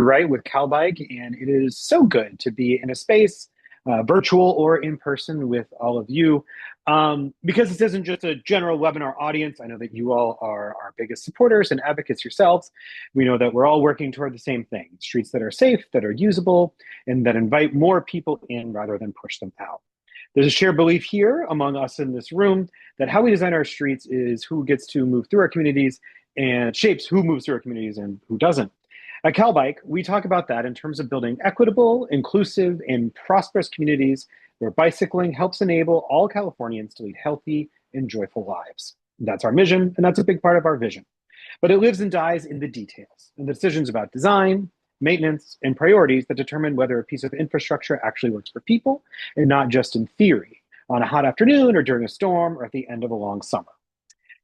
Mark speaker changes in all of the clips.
Speaker 1: Right with Calbike, and it is so good to be in a space, virtual or in person, with all of you. Because this isn't just a general webinar audience, I know that you all are our biggest supporters and advocates yourselves. We know that we're all working toward the same thing: streets that are safe, that are usable, and that invite more people in rather than push them out. There's a shared belief here among us in this room that how we design our streets is who gets to move through our communities and shapes who moves through our communities and who doesn't. At CalBike, we talk about that in terms of building equitable, inclusive, and prosperous communities where bicycling helps enable all Californians to lead healthy and joyful lives. That's our mission, and that's a big part of our vision. But it lives and dies in the details and the decisions about design, maintenance, and priorities that determine whether a piece of infrastructure actually works for people and not just in theory on a hot afternoon or during a storm or at the end of a long summer.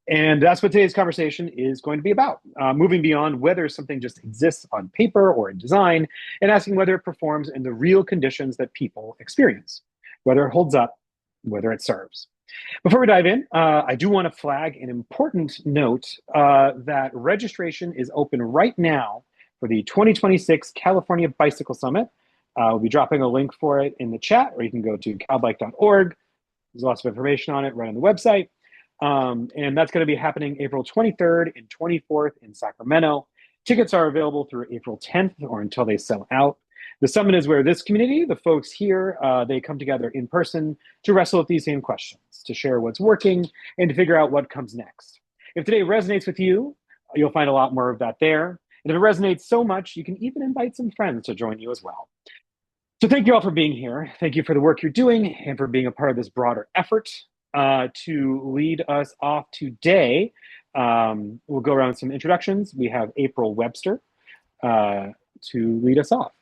Speaker 1: And that's what today's conversation is going to be about, moving beyond whether something just exists on paper or in design and asking whether it performs in the real conditions that people experience, whether it holds up, whether it serves. Before we dive in, I do want to flag an important note that registration is open right now for the 2026 California Bicycle Summit. We'll be dropping a link for it in the chat, or you can go to calbike.org. There's lots of information on it right on the website. And that's going to be happening April 23rd and 24th in Sacramento. Tickets are available through April 10th or until they sell out. The summit is where this community, the folks here, they come together in person to wrestle with these same questions, to share what's working, and to figure out what comes next. If today resonates with you, you'll find a lot more of that there. And if it resonates so much, you can even invite some friends to join you as well. So thank you all for being here. Thank you for the work you're doing and for being a part of this broader effort. To lead us off today, we'll go around some introductions. We have April Webster to lead us off.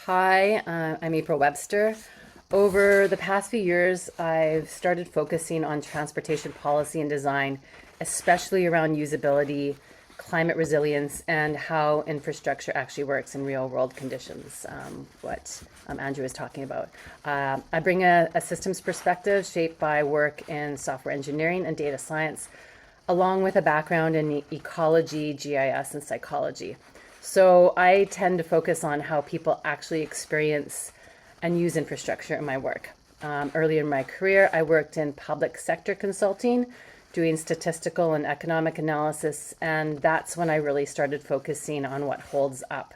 Speaker 2: Hi, I'm April Webster. Over the past few years, I've started focusing on transportation policy and design, especially around usability, climate resilience, and how infrastructure actually works in real world conditions, what Andrew was talking about. I bring a systems perspective shaped by work in software engineering and data science, along with a background in ecology, GIS, and psychology. So I tend to focus on how people actually experience and use infrastructure in my work. Earlier in my career, I worked in public sector consulting, doing statistical and economic analysis, and that's when I really started focusing on what holds up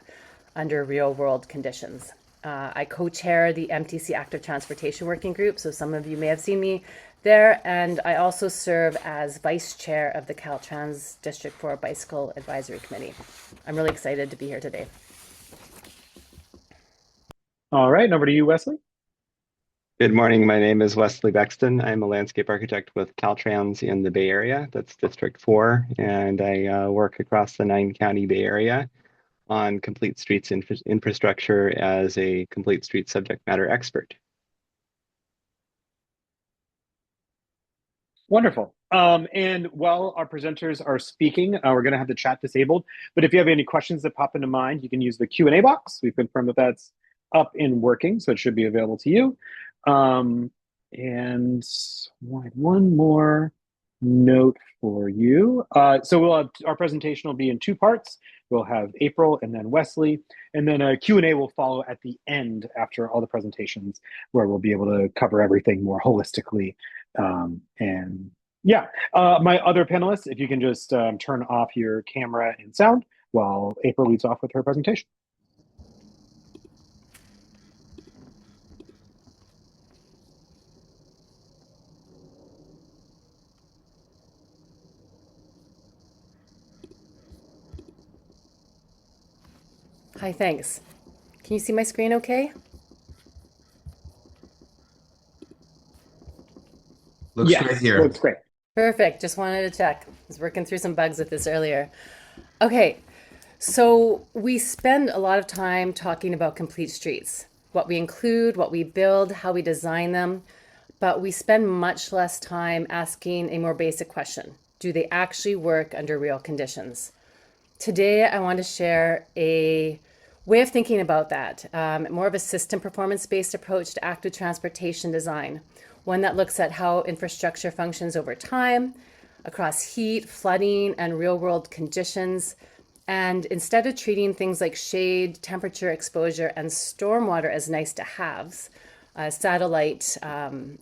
Speaker 2: under real world conditions. I co-chair the MTC Active Transportation Working Group, so some of you may have seen me there, and I also serve as Vice Chair of the Caltrans District for Bicycle Advisory Committee. I'm really excited to be here today.
Speaker 1: All right, over to you, Wesley.
Speaker 3: Good morning. My name is Wesley Bexton. I'm a landscape architect with Caltrans in the Bay Area. That's District 4, and I work across the 9-county Bay Area on complete streets infrastructure as a complete street subject matter expert.
Speaker 1: Wonderful. And while our presenters are speaking, we're going to have the chat disabled. But if you have any questions that pop into mind, you can use the Q&A box. We've confirmed that that's up and working, so it should be available to you. And one more note for you. So we'll have, our presentation will be in two parts. We'll have April and then Wesley, and then a Q&A will follow at the end after all the presentations, where we'll be able to cover everything more holistically. And yeah, my other panelists, if you can just turn off your camera and sound while April leads off with her presentation.
Speaker 2: Hi, thanks. Can you see my screen okay?
Speaker 4: Looks great here.
Speaker 1: Looks great.
Speaker 2: Perfect. Just wanted to check. I was working through some bugs with this earlier. Okay, so we spend a lot of time talking about complete streets, what we include, what we build, how we design them, but we spend much less time asking a more basic question. Do they actually work under real conditions? Today, I want to share a way of thinking about that, more of a system performance-based approach to active transportation design, one that looks at how infrastructure functions over time, across heat, flooding, and real-world conditions, And instead of treating things like shade, temperature, exposure, and stormwater as nice to haves, satellite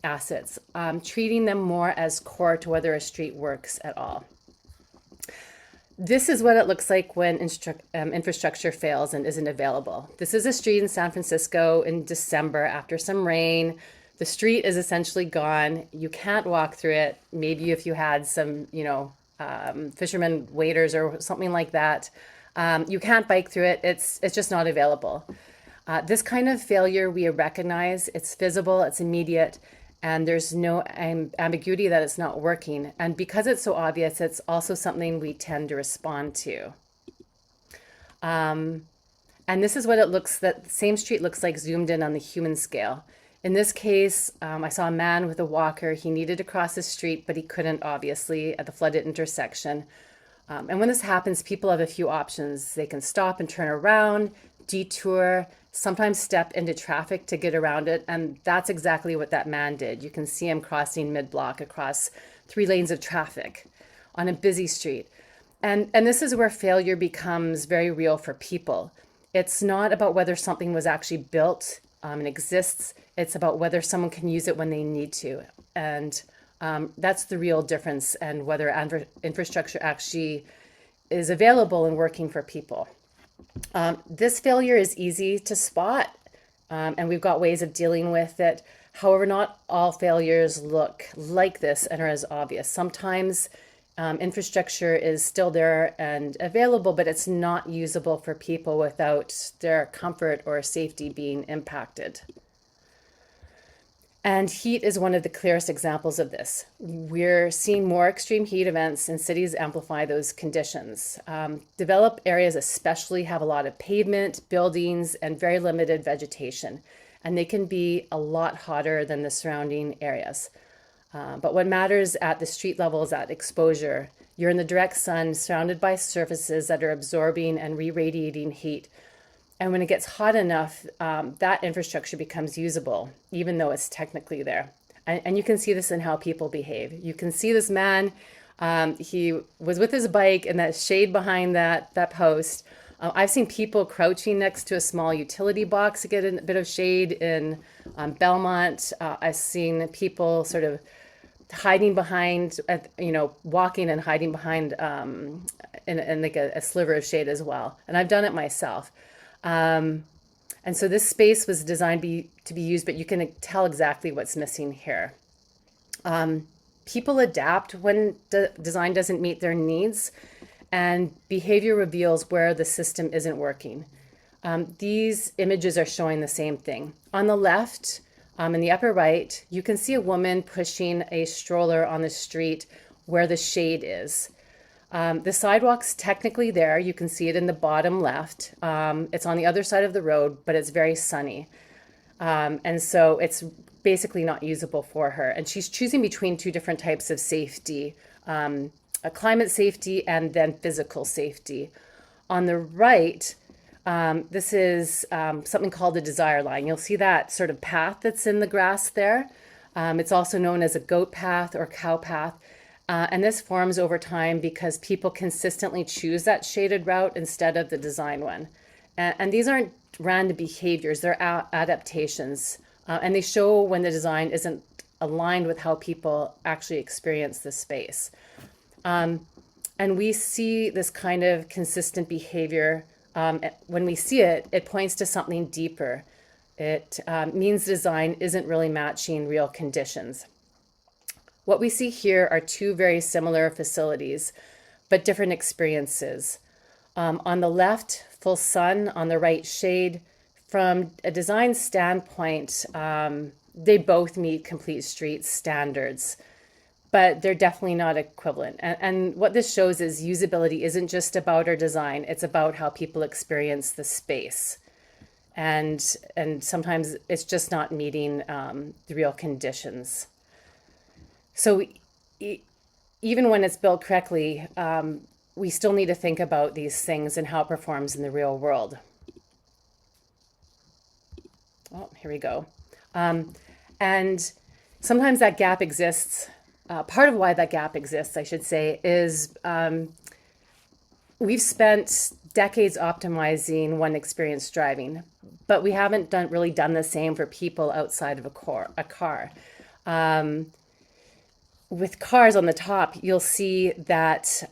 Speaker 2: assets, treating them more as core to whether a street works at all. This is what it looks like when infrastructure fails and isn't available. This is a street in San Francisco in December after some rain. The street is essentially gone. You can't walk through it. Maybe if you had some, fishermen waders or something like that. You can't bike through it. It's just not available. This kind of failure we recognize. It's visible, it's immediate, and there's no ambiguity that it's not working. And because it's so obvious, it's also something we tend to respond to. And this is what it looks, that same street looks like zoomed in on the human scale. In this case, I saw a man with a walker. He needed to cross the street, but he couldn't, obviously, at the flooded intersection. And when this happens, people have a few options. They can stop and turn around, detour, sometimes step into traffic to get around it. And that's exactly what that man did. You can see him crossing mid-block across 3 lanes of traffic on a busy street. And this is where failure becomes very real for people. It's not about whether something was actually built and exists. It's about whether someone can use it when they need to. And that's the real difference, and whether infrastructure actually is available and working for people. This failure is easy to spot, and we've got ways of dealing with it. However, not all failures look like this and are as obvious. Sometimes infrastructure is still there and available, but it's not usable for people without their comfort or safety being impacted. And heat is one of the clearest examples of this. We're seeing more extreme heat events, and cities amplify those conditions. Developed areas especially have a lot of pavement, buildings, and very limited vegetation, and they can be a lot hotter than the surrounding areas. But what matters at the street level is that exposure. You're in the direct sun, surrounded by surfaces that are absorbing and re-radiating heat. And when it gets hot enough, that infrastructure becomes usable, even though it's technically there. And you can see this in how people behave. You can see this man, he was with his bike and that shade behind that post. I've seen people crouching next to a small utility box to get a bit of shade in Belmont. I've seen people sort of hiding behind, walking and hiding behind in like a sliver of shade as well. And I've done it myself. And so this space was designed to be used, but you can tell exactly what's missing here. People adapt when design doesn't meet their needs, and behavior reveals where the system isn't working. These images are showing the same thing. On the left, in the upper right, you can see a woman pushing a stroller on the street where the shade is. The sidewalk's technically there. You can see it in the bottom left. It's on the other side of the road, but it's very sunny. And so it's basically not usable for her. And she's choosing between 2 different types of safety, a climate safety and then physical safety. On the right, this is something called a desire line. You'll see that sort of path that's in the grass there. It's also known as a goat path or cow path. And this forms over time because people consistently choose that shaded route instead of the design one. And these aren't random behaviors, they're adaptations. And they show when the design isn't aligned with how people actually experience the space. And we see this kind of consistent behavior. When we see it, it points to something deeper. It means design isn't really matching real conditions. What we see here are 2 very similar facilities, but different experiences. On the left, full sun, on the right, shade. From a design standpoint, they both meet complete street standards, but they're definitely not equivalent. And what this shows is usability isn't just about our design, it's about how people experience the space. And sometimes it's just not meeting the real conditions. So even when it's built correctly, we still need to think about these things and how it performs in the real world. Oh, here we go. And sometimes that gap exists. Part of why that gap exists, I should say, is we've spent decades optimizing one experience driving, but we haven't really done the same for people outside of a car. With cars on the top, you'll see that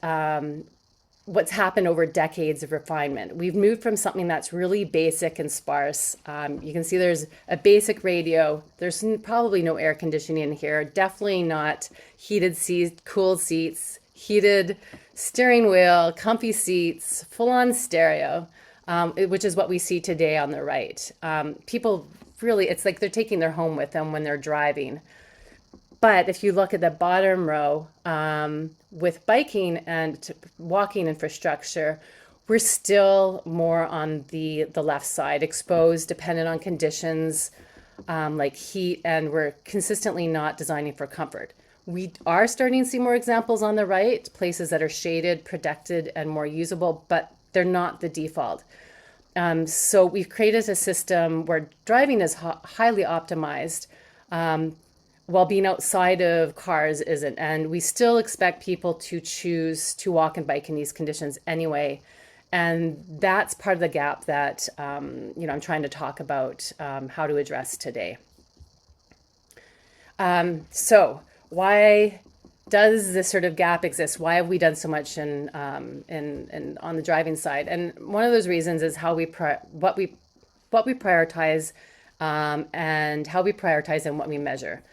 Speaker 2: what's happened over decades of refinement. We've moved from something that's really basic and sparse. You can see there's a basic radio. There's probably no air conditioning in here. Definitely not heated seats, cooled seats, heated steering wheel, comfy seats, full-on stereo, which is what we see today on the right. People really, it's like they're taking their home with them when they're driving. But if you look at the bottom row, with biking and walking infrastructure, we're still more on the left side, exposed, dependent on conditions like heat, and we're consistently not designing for comfort. We are starting to see more examples on the right, places that are shaded, protected, and more usable, but they're not the default. So we've created a system where driving is highly optimized, while being outside of cars isn't. And we still expect people to choose to walk and bike in these conditions anyway. And that's part of the gap that I'm trying to talk about how to address today. So why does this sort of gap exist? Why have we done so much in on the driving side? And one of those reasons is how what we prioritize, and how we prioritize and what we measure.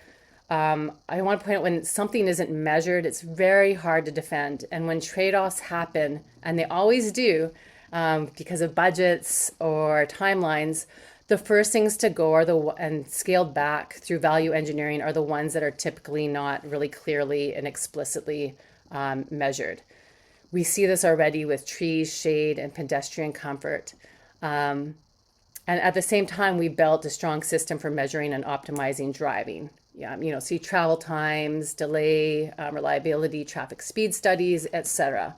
Speaker 2: I want to point out, when something isn't measured, it's very hard to defend. And when trade-offs happen, and they always do, because of budgets or timelines, the first things to go and scaled back through value engineering are the ones that are typically not really clearly and explicitly measured. We see this already with trees, shade, and pedestrian comfort. And at the same time, we built a strong system for measuring and optimizing driving. See travel times, delay, reliability, traffic speed studies, etc.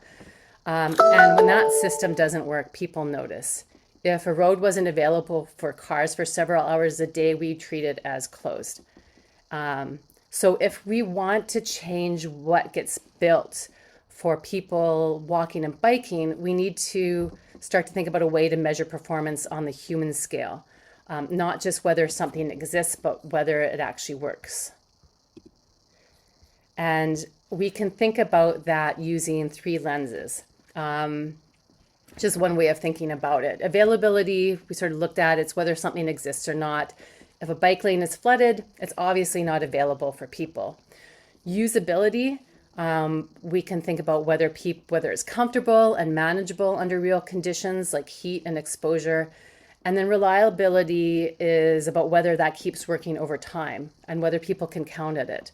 Speaker 2: And when that system doesn't work, people notice. If a road wasn't available for cars for several hours a day, we treat it as closed. So if we want to change what gets built for people walking and biking, we need to start to think about a way to measure performance on the human scale. Not just whether something exists, but whether it actually works. And we can think about that using three lenses. Just one way of thinking about it. Availability, we sort of looked at, it's whether something exists or not. If a bike lane is flooded, it's obviously not available for people. Usability, we can think about whether it's comfortable and manageable under real conditions like heat and exposure. And then reliability is about whether that keeps working over time and whether people can count at it.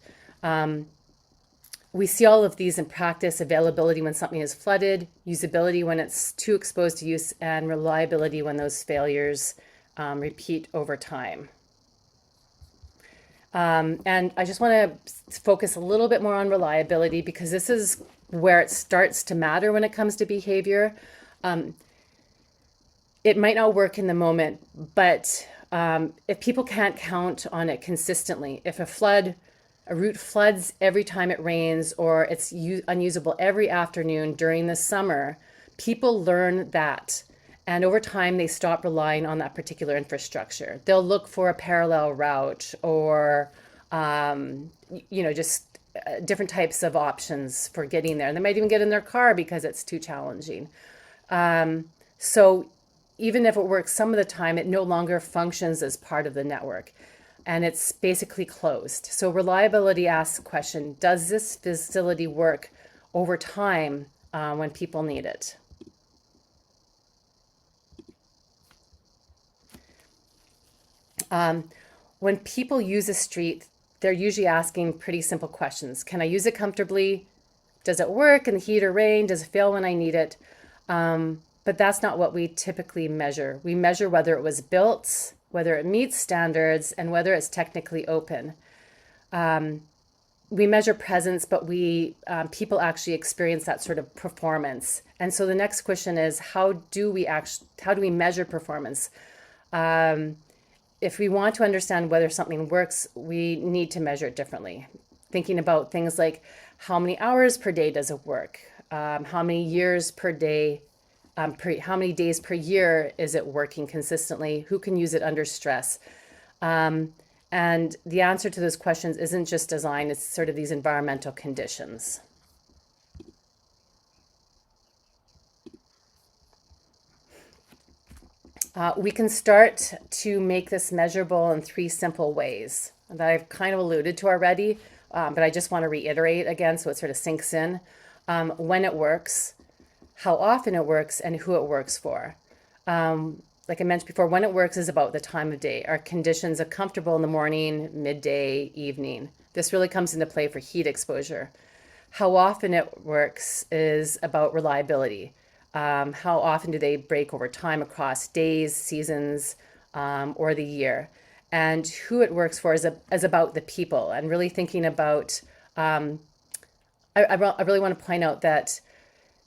Speaker 2: We see all of these in practice: availability when something is flooded, usability when it's too exposed to use, and reliability when those failures repeat over time. And I just want to focus a little bit more on reliability, because this is where it starts to matter when it comes to behavior. It might not work in the moment, but if people can't count on it consistently, if a route floods every time it rains, or it's unusable every afternoon during the summer, people learn that. And over time, they stop relying on that particular infrastructure. They'll look for a parallel route, or just different types of options for getting there. And they might even get in their car because it's too challenging. So even if it works some of the time, it no longer functions as part of the network, and it's basically closed. So reliability asks the question, does this facility work over time when people need it? When people use a street, they're usually asking pretty simple questions. Can I use it comfortably? Does it work in the heat or rain? Does it fail when I need it? But that's not what we typically measure. We measure whether it was built, whether it meets standards, and whether it's technically open. We measure presence, but people actually experience that sort of performance. And so the next question is, how do we measure performance? If we want to understand whether something works, we need to measure it differently. Thinking about things like, how many hours per day does it work? how many years per day, how many days per year is it working consistently? Who can use it under stress? And the answer to those questions isn't just design, it's sort of these environmental conditions. We can start to make this measurable in 3 simple ways that I've kind of alluded to already, but I just want to reiterate again so it sort of sinks in. When it works, how often it works, and who it works for. Like I mentioned before, when it works is about the time of day. Are conditions are comfortable in the morning, midday, evening? This really comes into play for heat exposure. How often it works is about reliability. How often do they break over time across days, seasons, or the year? And who it works for is about the people, and really thinking about, I really want to point out that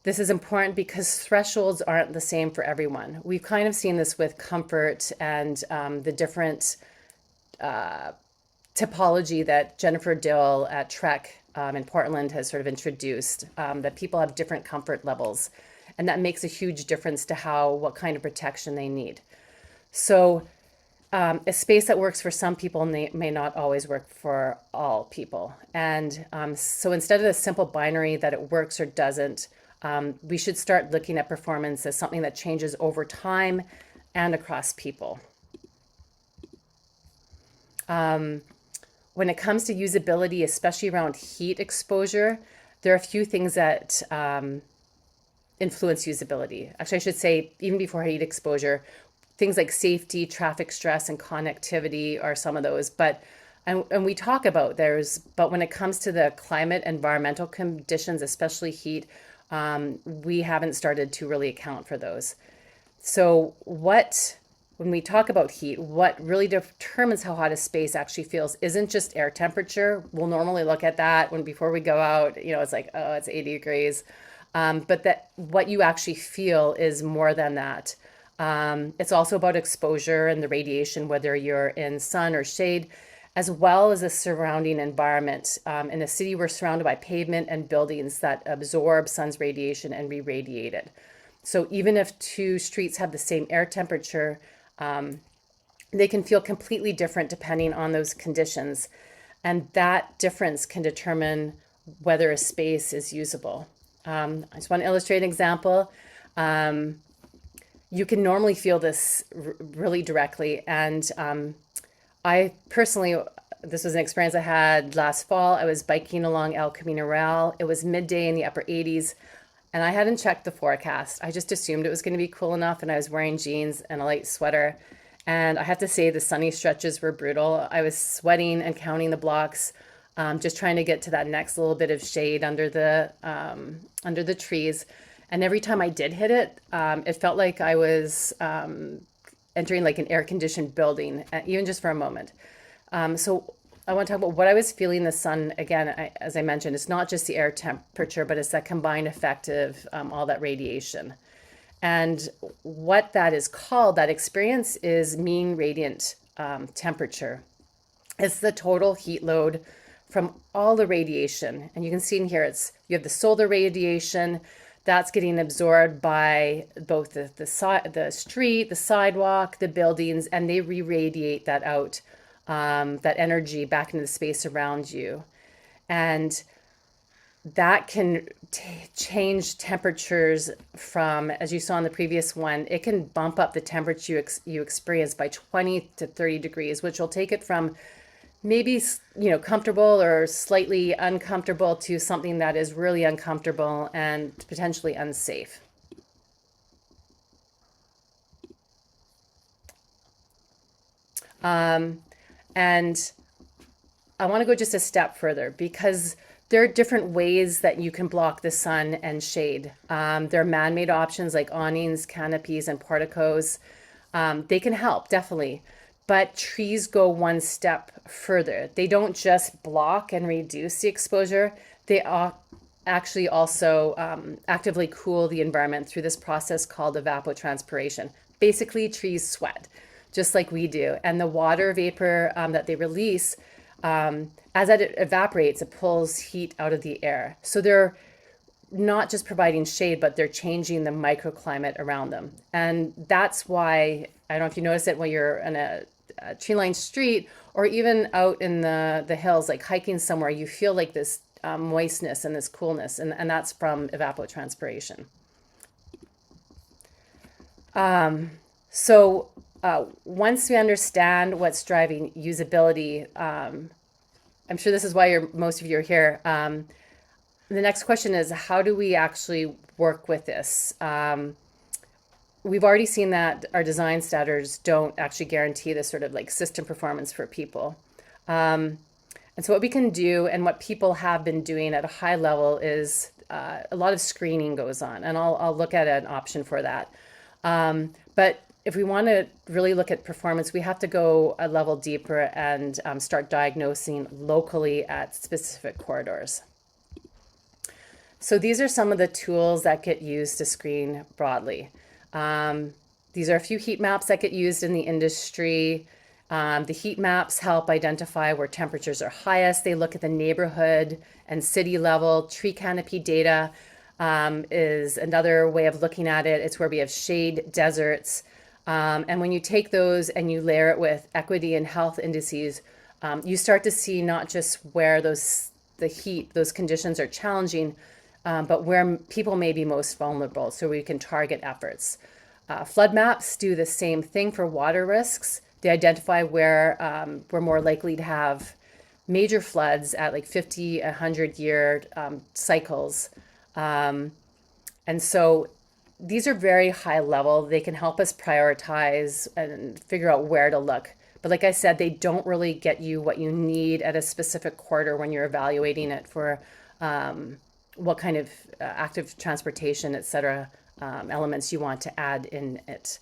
Speaker 2: this is important because thresholds aren't the same for everyone. We've kind of seen this with comfort and the different typology that Jennifer Dill at Trek in Portland has sort of introduced, that people have different comfort levels. And that makes a huge difference to what kind of protection they need. So a space that works for some people may not always work for all people. And so instead of the simple binary that it works or doesn't, we should start looking at performance as something that changes over time and across people. When it comes to usability, especially around heat exposure, there are a few things that influence usability. Actually, I should say, even before heat exposure, things like safety, traffic stress, and connectivity are some of those. And we talk about those, but when it comes to the climate, environmental conditions, especially heat, we haven't started to really account for those. So when we talk about heat, what really determines how hot a space actually feels isn't just air temperature. We'll normally look at that before we go out, it's like, oh, it's 80 degrees. But that what you actually feel is more than that. It's also about exposure and the radiation, whether you're in sun or shade, as well as the surrounding environment. In a city, we're surrounded by pavement and buildings that absorb sun's radiation and re-radiate it. So even if 2 streets have the same air temperature, they can feel completely different depending on those conditions. And that difference can determine whether a space is usable. I just want to illustrate an example. You can normally feel this really directly. And I personally, this was an experience I had last fall. I was biking along El Camino Real. It was midday in the upper 80s. And I hadn't checked the forecast. I just assumed it was going to be cool enough. And I was wearing jeans and a light sweater. And I have to say the sunny stretches were brutal. I was sweating and counting the blocks, just trying to get to that next little bit of shade under the trees. And every time I did hit it, it felt like I was entering like an air-conditioned building, even just for a moment. So I want to talk about what I was feeling in the sun. Again, as I mentioned, it's not just the air temperature, but it's that combined effect of all that radiation. And what that is called, that experience, is mean radiant temperature. It's the total heat load from all the radiation. And you can see in here, you have the solar radiation that's getting absorbed by both the street, the sidewalk, the buildings, and they re-radiate that out, that energy back into the space around you. And that can change temperatures from, as you saw in the previous one, it can bump up the temperature you experience by 20 to 30 degrees, which will take it from maybe, comfortable or slightly uncomfortable to something that is really uncomfortable and potentially unsafe. And I want to go just a step further because there are different ways that you can block the sun and shade. There are man-made options like awnings, canopies, and porticos. They can help, definitely. But trees go one step further. They don't just block and reduce the exposure. They actually also actively cool the environment through this process called evapotranspiration. Basically, trees sweat, just like we do. And the water vapor that they release, as it evaporates, it pulls heat out of the air. So they're not just providing shade, but they're changing the microclimate around them. And that's why, I don't know if you notice it when you're in a tree-lined street or even out in the hills, like hiking somewhere, you feel like this moistness and this coolness, and that's from evapotranspiration. So once we understand what's driving usability, I'm sure this is why most of you are here. The next question is, how do we actually work with this? We've already seen that our design standards don't actually guarantee this sort of like system performance for people. And so what we can do and what people have been doing at a high level is a lot of screening goes on, and I'll look at an option for that. But if we want to really look at performance, we have to go a level deeper and start diagnosing locally at specific corridors. So these are some of the tools that get used to screen broadly. These are a few heat maps that get used in the industry. The heat maps help identify where temperatures are highest. They look at the neighborhood and city level. Tree canopy data is another way of looking at it. It's where we have shade deserts. And when you take those and you layer it with equity and health indices, you start to see not just where those conditions are challenging, but where people may be most vulnerable, so we can target efforts. Flood maps do the same thing for water risks. They identify where we're more likely to have major floods at like 50, 100-year cycles. And so these are very high level. They can help us prioritize and figure out where to look. But like I said, they don't really get you what you need at a specific corridor when you're evaluating it for what kind of active transportation, et cetera, elements you want to add in it.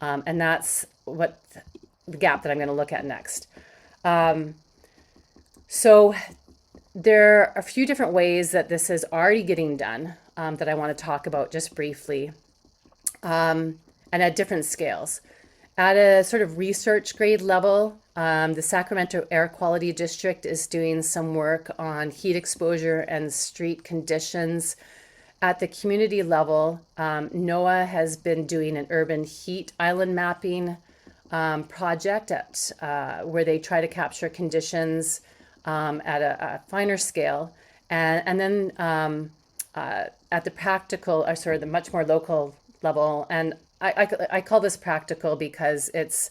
Speaker 2: And that's what the gap that I'm going to look at next. So there are a few different ways that this is already getting done that I want to talk about just briefly, and at different scales. At a sort of research grade level, the Sacramento Air Quality District is doing some work on heat exposure and street conditions. At the community level, NOAA has been doing an urban heat island mapping project where they try to capture conditions at a finer scale. And then at the practical, or sort of the much more local level, and I call this practical because it's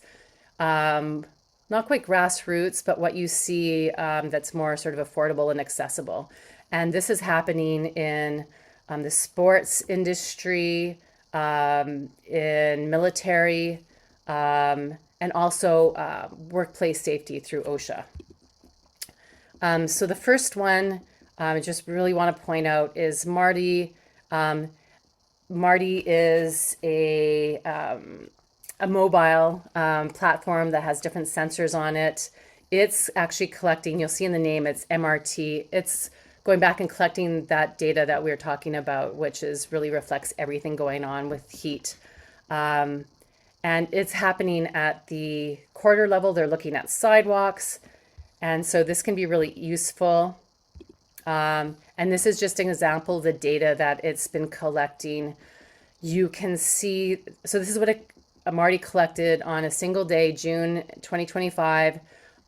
Speaker 2: not quite grassroots, but what you see that's more sort of affordable and accessible. And this is happening in the sports industry, in military, and also workplace safety through OSHA. So the first one I just really want to point out is Marty. Marty is a mobile platform that has different sensors on it. It's actually collecting, you'll see in the name, it's MRT. It's going back and collecting that data that we were talking about, which is really reflects everything going on with heat. And it's happening at the corridor level. They're looking at sidewalks. And so this can be really useful. And this is just an example of the data that it's been collecting. You can see, so this is what a Marty collected on a single day, June 2025,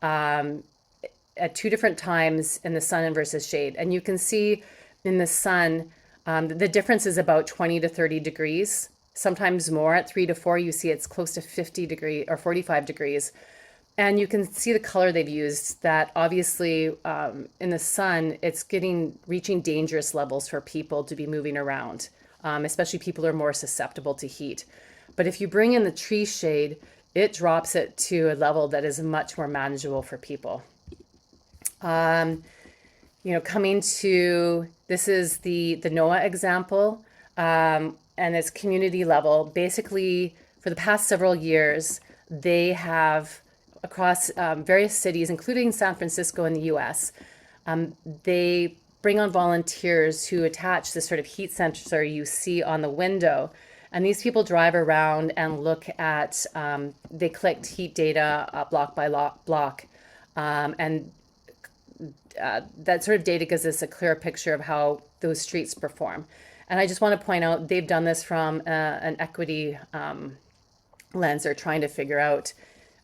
Speaker 2: at two different times in the sun and versus shade. And you can see in the sun, the difference is about 20 to 30 degrees, sometimes more. At 3 to 4, you see it's close to 50 degrees or 45 degrees. And you can see the color they've used, that obviously in the sun, it's reaching dangerous levels for people to be moving around, especially people who are more susceptible to heat. But if you bring in the tree shade, it drops it to a level that is much more manageable for people. Coming to, this is the NOAA example, and it's community level. Basically, for the past several years, they have, across various cities, including San Francisco in the US, they bring on volunteers who attach this sort of heat sensor you see on the window. And these people drive around and look at, they collect heat data block by block, and that sort of data gives us a clear picture of how those streets perform. And I just want to point out, they've done this from an equity lens. They're trying to figure out,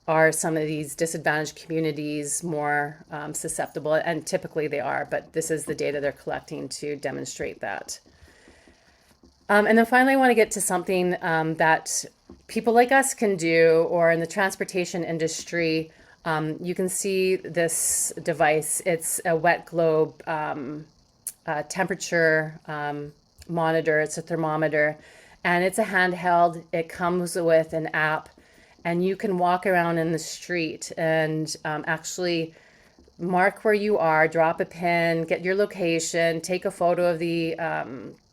Speaker 2: are some of these disadvantaged communities more susceptible? And typically they are, but this is the data they're collecting to demonstrate that. And then finally, I want to get to something that people like us can do, or in the transportation industry. You can see this device. It's a wet globe temperature monitor. It's a thermometer, and it's a handheld. It comes with an app, and you can walk around in the street and actually mark where you are, drop a pin, get your location, take a photo of the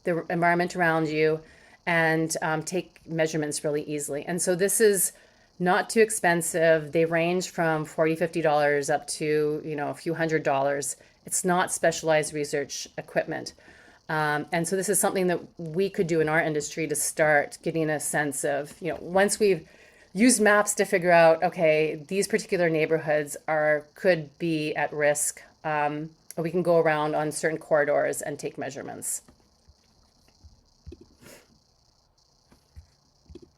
Speaker 2: environment around you, and take measurements really easily. And so this is not too expensive. They range from $40, $50 up to, a few $100s. It's not specialized research equipment. And so this is something that we could do in our industry to start getting a sense of, once we've used maps to figure out, okay, these particular neighborhoods could be at risk. We can go around on certain corridors and take measurements.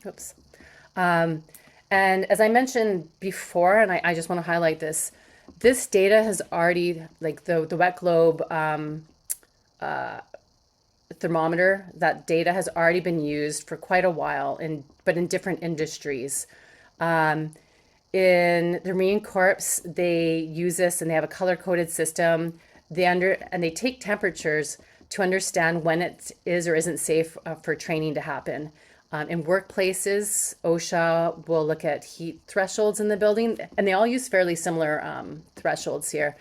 Speaker 2: Oops. And as I mentioned before, and I just want to highlight this data has already, like the wet globe thermometer, that data has already been used for quite a while, but in different industries. In the Marine Corps, they use this, and they have a color-coded system. And they take temperatures to understand when it is or isn't safe for training to happen. In workplaces, OSHA will look at heat thresholds in the building, and they all use fairly similar thresholds here.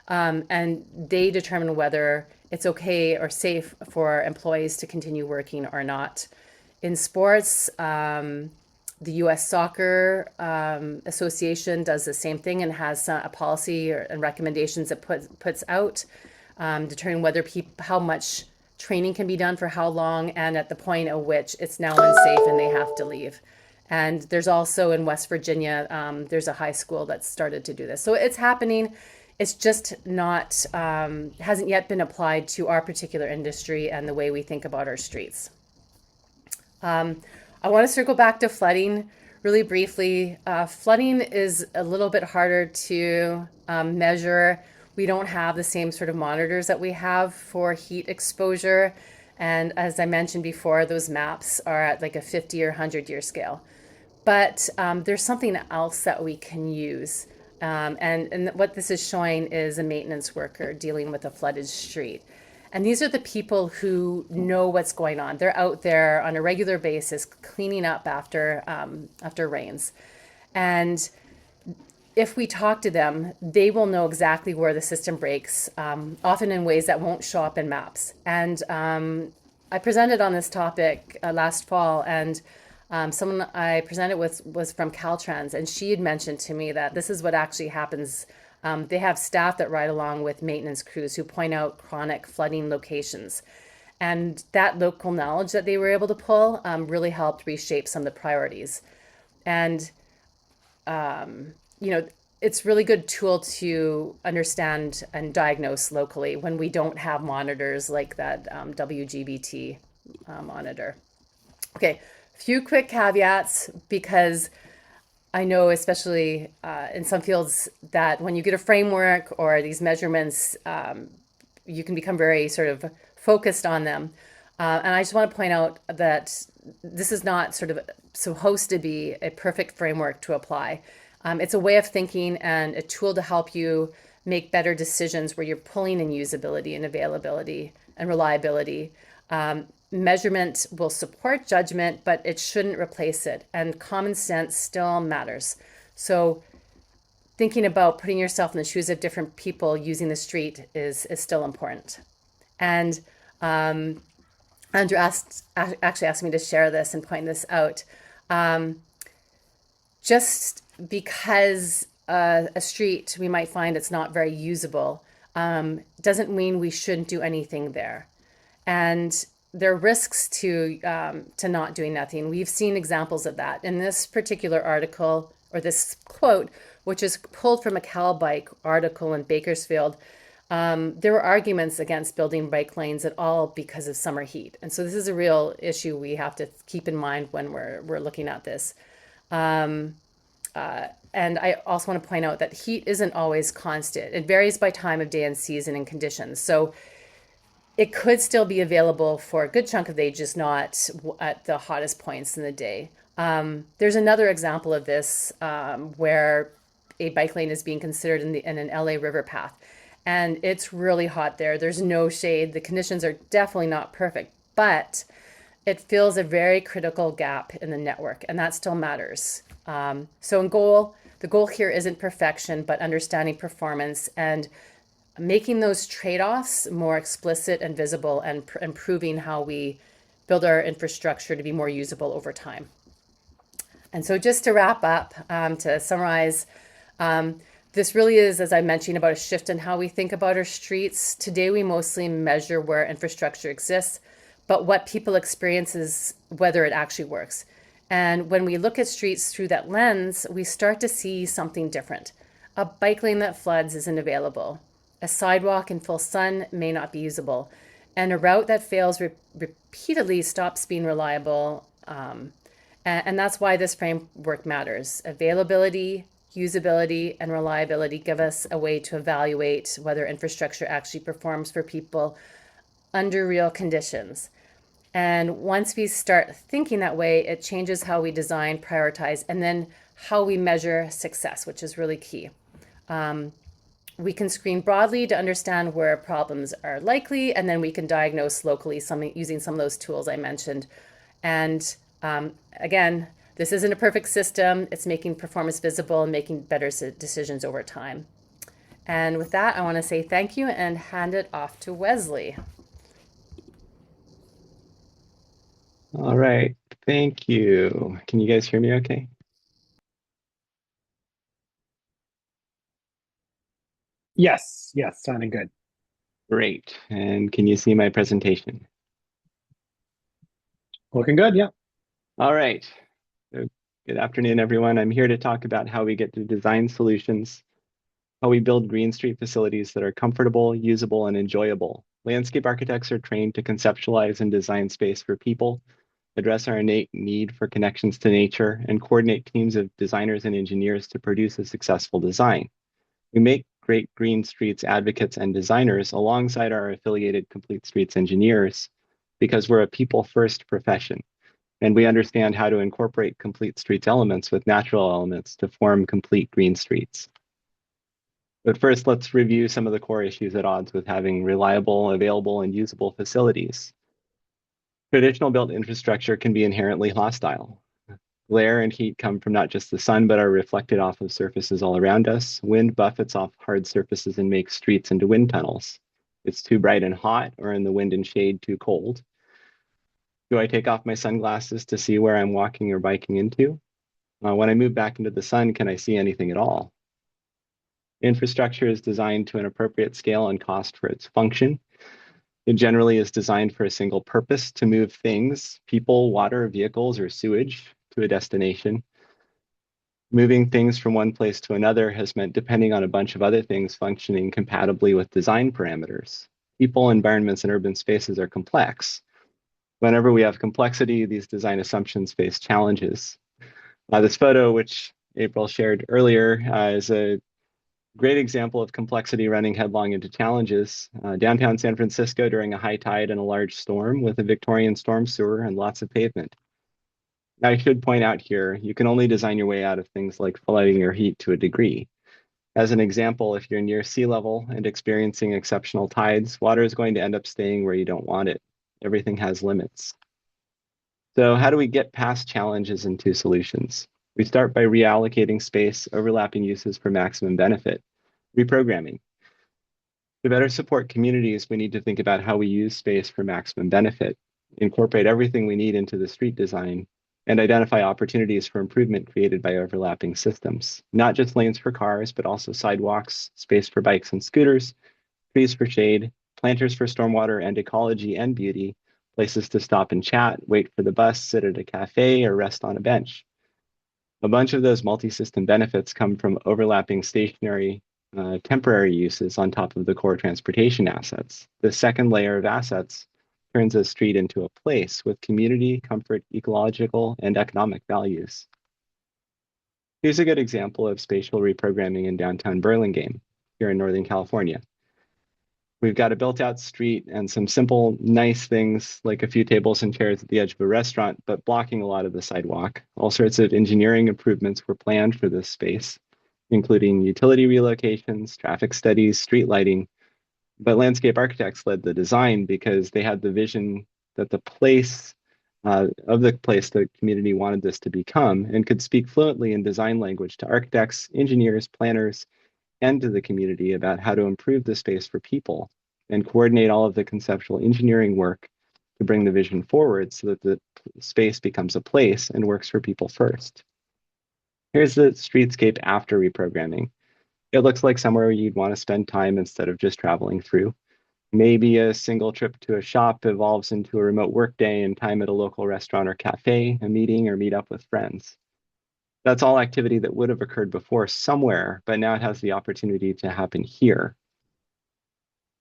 Speaker 2: And they determine whether it's okay or safe for employees to continue working or not. In sports, the U.S. Soccer Association does the same thing and has a policy and recommendations it puts out, determining whether how much training can be done for how long, and at the point at which it's now unsafe and they have to leave. And there's also in West Virginia, there's a high school that's started to do this. So it's happening. It's just not, hasn't yet been applied to our particular industry and the way we think about our streets. I want to circle back to flooding really briefly. Flooding is a little bit harder to measure. We don't have the same sort of monitors that we have for heat exposure. And as I mentioned before, those maps are at like a 50 or 100-year scale. But there's something else that we can use. And what this is showing is a maintenance worker dealing with a flooded street. And these are the people who know what's going on. They're out there on a regular basis cleaning up after rains. And if we talk to them, they will know exactly where the system breaks, often in ways that won't show up in maps. And I presented on this topic last fall, and someone I presented with was from Caltrans, and she had mentioned to me that this is what actually happens. They have staff that ride along with maintenance crews who point out chronic flooding locations. And that local knowledge that they were able to pull really helped reshape some of the priorities. And it's a really good tool to understand and diagnose locally when we don't have monitors like that WGBT monitor. Okay, a few quick caveats, because I know especially in some fields that when you get a framework or these measurements, you can become very sort of focused on them. And I just want to point out that this is not sort of supposed to be a perfect framework to apply. It's a way of thinking and a tool to help you make better decisions where you're pulling in usability and availability and reliability. Measurement will support judgment, but it shouldn't replace it. And common sense still matters. So thinking about putting yourself in the shoes of different people using the street is still important. And Andrew actually asked me to share this and point this out. Just because a street we might find it's not very usable doesn't mean we shouldn't do anything there. And there are risks to not doing nothing. We've seen examples of that. In this particular article or this quote, which is pulled from a Cal Bike article in Bakersfield. There were arguments against building bike lanes at all because of summer heat. And so this is a real issue we have to keep in mind when we're looking at this. And I also want to point out that heat isn't always constant. It varies by time of day and season and conditions. So it could still be available for a good chunk of the day, just not at the hottest points in the day. There's another example of this where a bike lane is being considered in an LA river path. And it's really hot there. There's no shade. The conditions are definitely not perfect, but it fills a very critical gap in the network, and that still matters. So the goal here isn't perfection, but understanding performance and making those trade-offs more explicit and visible, and improving how we build our infrastructure to be more usable over time. And so just to wrap up, to summarize, this really is, as I mentioned, about a shift in how we think about our streets. Today, we mostly measure where infrastructure exists, but what people experience is whether it actually works. And when we look at streets through that lens, we start to see something different. A bike lane that floods isn't available. A sidewalk in full sun may not be usable. And a route that fails repeatedly stops being reliable. And that's why this framework matters. Availability, usability, and reliability give us a way to evaluate whether infrastructure actually performs for people under real conditions. And once we start thinking that way, it changes how we design, prioritize, and then how we measure success, which is really key. We can screen broadly to understand where problems are likely, and then we can diagnose locally using some of those tools I mentioned. And again, this isn't a perfect system. It's making performance visible and making better decisions over time. And with that, I want to say thank you and hand it off to Wesley.
Speaker 3: All right, thank you. Can you guys hear me okay?
Speaker 1: Yes, sounding good.
Speaker 3: Great. And can you see my presentation?
Speaker 1: Looking good, yeah.
Speaker 3: All right. So, good afternoon, everyone. I'm here to talk about how we get to design solutions, how we build green street facilities that are comfortable, usable, and enjoyable. Landscape architects are trained to conceptualize and design space for people, address our innate need for connections to nature, and coordinate teams of designers and engineers to produce a successful design. We make great green streets advocates and designers alongside our affiliated Complete Streets engineers because we're a people-first profession, and we understand how to incorporate complete streets elements with natural elements to form complete green streets. But first, let's review some of the core issues at odds with having reliable, available, and usable facilities. Traditional built infrastructure can be inherently hostile. Glare and heat come from not just the sun, but are reflected off of surfaces all around us. Wind buffets off hard surfaces and makes streets into wind tunnels. It's too bright and hot, or in the wind and shade, too cold. Do I take off my sunglasses to see where I'm walking or biking into? When I move back into the sun, can I see anything at all? Infrastructure is designed to an appropriate scale and cost for its function. It generally is designed for a single purpose: to move things, people, water, vehicles, or sewage to a destination. Moving things from one place to another has meant depending on a bunch of other things functioning compatibly with design parameters. People, environments, and urban spaces are complex. Whenever we have complexity, these design assumptions face challenges. This photo, which April shared earlier, is a great example of complexity running headlong into challenges. Downtown San Francisco during a high tide and a large storm with a Victorian storm sewer and lots of pavement. Now, I should point out here, you can only design your way out of things like flooding or heat to a degree. As an example, if you're near sea level and experiencing exceptional tides, water is going to end up staying where you don't want it. Everything has limits. So how do we get past challenges into solutions? We start by reallocating space, overlapping uses for maximum benefit, reprogramming. To better support communities, we need to think about how we use space for maximum benefit, incorporate everything we need into the street design, and identify opportunities for improvement created by overlapping systems. Not just lanes for cars, but also sidewalks, space for bikes and scooters, trees for shade, planters for stormwater and ecology and beauty, places to stop and chat, wait for the bus, sit at a cafe, or rest on a bench. A bunch of those multi-system benefits come from overlapping stationary temporary uses on top of the core transportation assets. The second layer of assets turns a street into a place with community, comfort, ecological, and economic values. Here's a good example of spatial reprogramming in downtown Burlingame, here in Northern California. We've got a built-out street and some simple, nice things like a few tables and chairs at the edge of a restaurant, but blocking a lot of the sidewalk. All sorts of engineering improvements were planned for this space, including utility relocations, traffic studies, street lighting. But landscape architects led the design because they had the vision that the place the community wanted this to become and could speak fluently in design language to architects, engineers, planners, and to the community about how to improve the space for people and coordinate all of the conceptual engineering work to bring the vision forward so that the space becomes a place and works for people first. Here's the streetscape after reprogramming. It looks like somewhere you'd want to spend time instead of just traveling through. Maybe a single trip to a shop evolves into a remote workday and time at a local restaurant or cafe, a meeting, or meet up with friends. That's all activity that would have occurred before somewhere, but now it has the opportunity to happen here.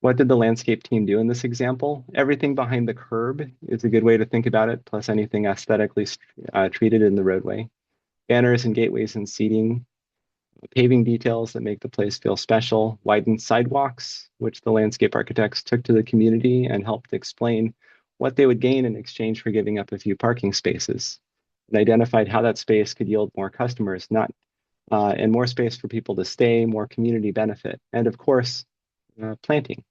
Speaker 3: What did the landscape team do in this example? Everything behind the curb is a good way to think about it, plus anything aesthetically treated in the roadway. Banners and gateways and seating, paving details that make the place feel special, widened sidewalks, which the landscape architects took to the community and helped explain what they would gain in exchange for giving up a few parking spaces, and identified how that space could yield more customers, and more space for people to stay, more community benefit, and of course, planting.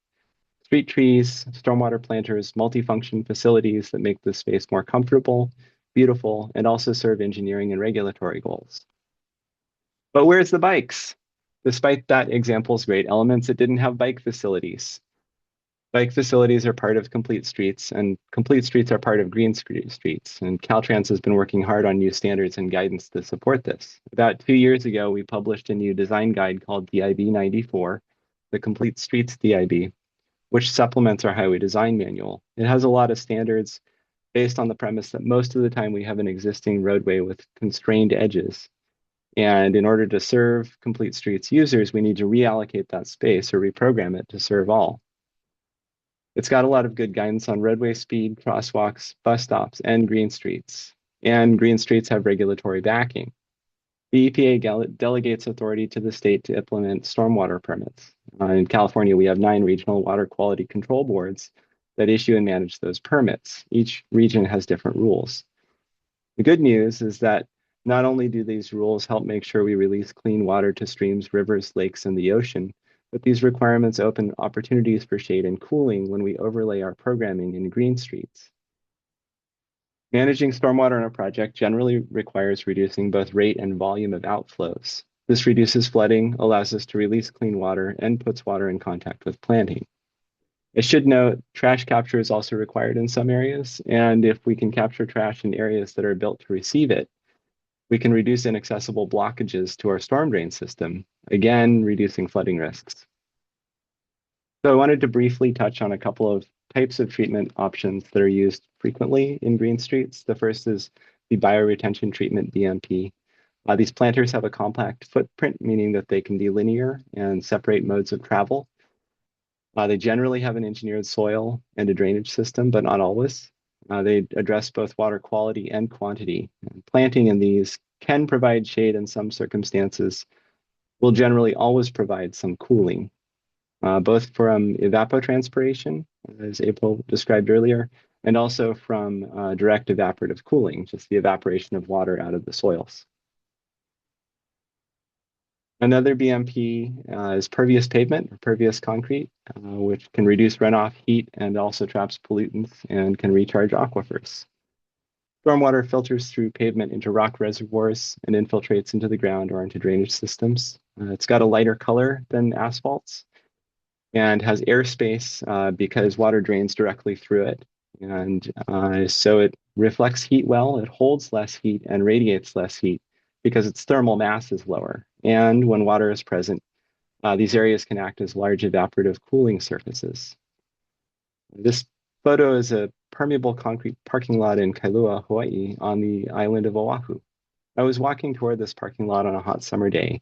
Speaker 3: Street trees, stormwater planters, multifunction facilities that make the space more comfortable, beautiful, and also serve engineering and regulatory goals. But where's the bikes? Despite that example's great elements, it didn't have bike facilities. Bike facilities are part of complete streets, and complete streets are part of green streets. And Caltrans has been working hard on new standards and guidance to support this. About 2 years ago, we published a new design guide called DIB 94, the Complete Streets DIB, which supplements our highway design manual. It has a lot of standards based on the premise that most of the time we have an existing roadway with constrained edges. And in order to serve complete streets users, we need to reallocate that space or reprogram it to serve all. It's got a lot of good guidance on roadway speed, crosswalks, bus stops, and green streets. And green streets have regulatory backing. The EPA delegates authority to the state to implement stormwater permits. In California, we have 9 regional water quality control boards that issue and manage those permits. Each region has different rules. The good news is that not only do these rules help make sure we release clean water to streams, rivers, lakes, and the ocean, but these requirements open opportunities for shade and cooling when we overlay our programming in green streets. Managing stormwater on a project generally requires reducing both rate and volume of outflows. This reduces flooding, allows us to release clean water, and puts water in contact with planting. I should note, trash capture is also required in some areas, and if we can capture trash in areas that are built to receive it, we can reduce inaccessible blockages to our storm drain system, again, reducing flooding risks. So I wanted to briefly touch on a couple of types of treatment options that are used frequently in green streets. The first is the bioretention treatment, BMP. These planters have a compact footprint, meaning that they can be linear and separate modes of travel. They generally have an engineered soil and a drainage system, but not always. They address both water quality and quantity. And planting in these can provide shade in some circumstances, will generally always provide some cooling, both from evapotranspiration, as April described earlier, and also from direct evaporative cooling, just the evaporation of water out of the soils. Another BMP is pervious pavement or pervious concrete, which can reduce runoff, heat, and also traps pollutants and can recharge aquifers. Stormwater filters through pavement into rock reservoirs and infiltrates into the ground or into drainage systems. It's got a lighter color than asphalts and has airspace because water drains directly through it. And so it reflects heat well, it holds less heat and radiates less heat because its thermal mass is lower. And when water is present, these areas can act as large evaporative cooling surfaces. This photo is a permeable concrete parking lot in Kailua, Hawaii, on the island of Oahu. I was walking toward this parking lot on a hot summer day,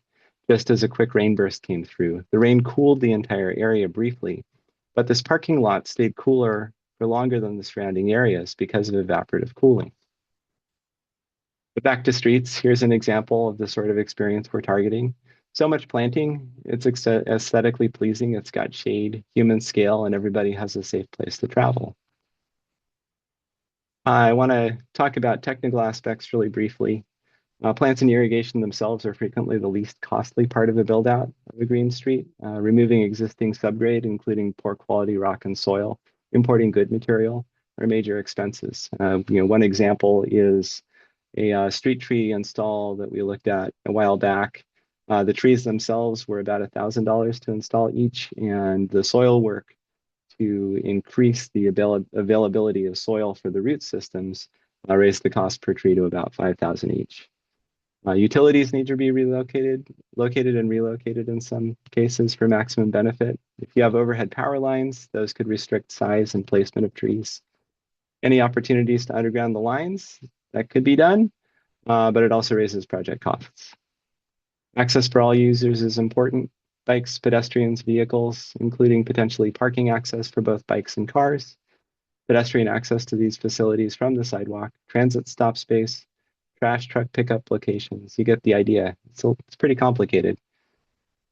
Speaker 3: just as a quick rain burst came through. The rain cooled the entire area briefly, but this parking lot stayed cooler for longer than the surrounding areas because of evaporative cooling. But back to streets, here's an example of the sort of experience we're targeting. So much planting, it's aesthetically pleasing, it's got shade, human scale, and everybody has a safe place to travel. I want to talk about technical aspects really briefly. Plants and irrigation themselves are frequently the least costly part of a build out of a green street. Removing existing subgrade, including poor quality rock and soil, importing good material are major expenses. One example is a street tree install that we looked at a while back. The trees themselves were about $1,000 to install each, and the soil work to increase the availability of soil for the root systems raised the cost per tree to about $5,000 each. Utilities need to be located and relocated in some cases for maximum benefit. If you have overhead power lines, those could restrict size and placement of trees. Any opportunities to underground the lines, that could be done, but it also raises project costs. Access for all users is important. Bikes, pedestrians, vehicles, including potentially parking access for both bikes and cars, pedestrian access to these facilities from the sidewalk, transit stop space, trash truck pickup locations. You get the idea. So it's pretty complicated.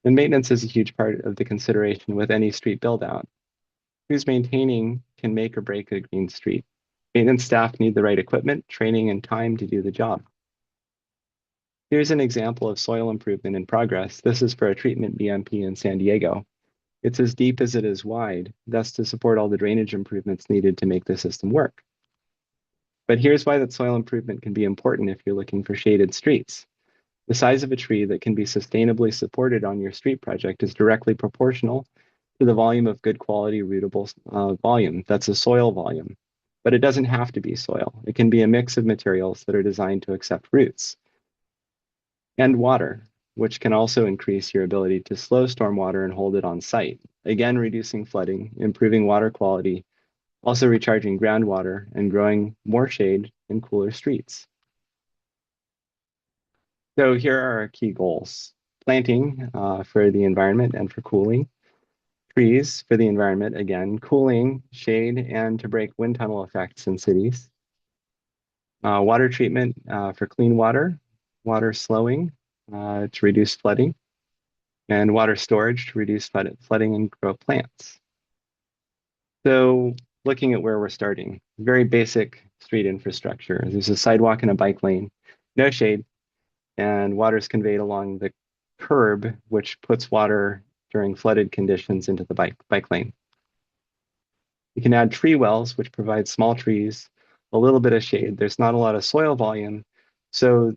Speaker 3: And maintenance is a huge part of the consideration with any street build out. Who's maintaining can make or break a green street. Maintenance staff need the right equipment, training, and time to do the job. Here's an example of soil improvement in progress. This is for a treatment BMP in San Diego. It's as deep as it is wide, thus to support all the drainage improvements needed to make the system work. But here's why that soil improvement can be important if you're looking for shaded streets. The size of a tree that can be sustainably supported on your street project is directly proportional to the volume of good quality rootable volume. That's a soil volume. But it doesn't have to be soil. It can be a mix of materials that are designed to accept roots. And water, which can also increase your ability to slow stormwater and hold it on site. Again, reducing flooding, improving water quality, also recharging groundwater and growing more shade and cooler streets. So here are our key goals. Planting for the environment and for cooling. Trees for the environment, again, cooling, shade, and to break wind tunnel effects in cities. Water treatment for clean water, water slowing to reduce flooding, and water storage to reduce flooding and grow plants. So looking at where we're starting, very basic street infrastructure. There's a sidewalk and a bike lane, no shade, and water is conveyed along the curb, which puts water during flooded conditions into the bike lane. You can add tree wells, which provide small trees, a little bit of shade. There's not a lot of soil volume, so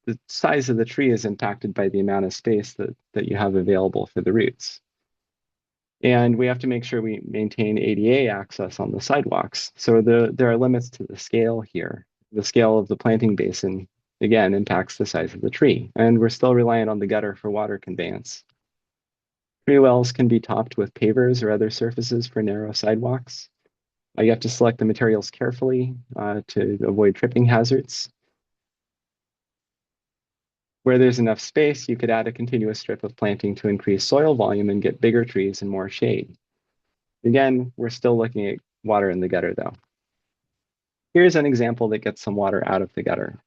Speaker 3: the size of the tree is impacted by the amount of space that you have available for the roots. And we have to make sure we maintain ADA access on the sidewalks. So there are limits to the scale here. The scale of the planting basin, again, impacts the size of the tree. And we're still reliant on the gutter for water conveyance. Tree wells can be topped with pavers or other surfaces for narrow sidewalks. You have to select the materials carefully to avoid tripping hazards. Where there's enough space, you could add a continuous strip of planting to increase soil volume and get bigger trees and more shade. Again, we're still looking at water in the gutter though. Here's an example that gets some water out of the gutter.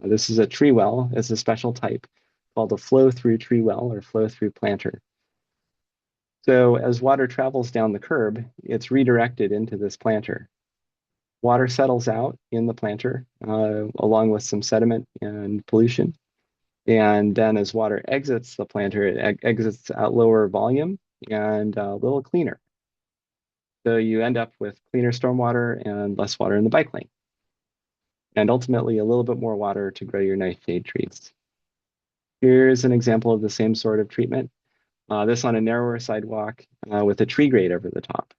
Speaker 3: This is a tree well. It's a special type called a flow-through tree well or flow-through planter. So as water travels down the curb, it's redirected into this planter. Water settles out in the planter along with some sediment and pollution. And then as water exits the planter, it exits at lower volume and a little cleaner. So you end up with cleaner stormwater and less water in the bike lane. And ultimately a little bit more water to grow your nice shade trees. Here's an example of the same sort of treatment. This on a narrower sidewalk with a tree grate over the top.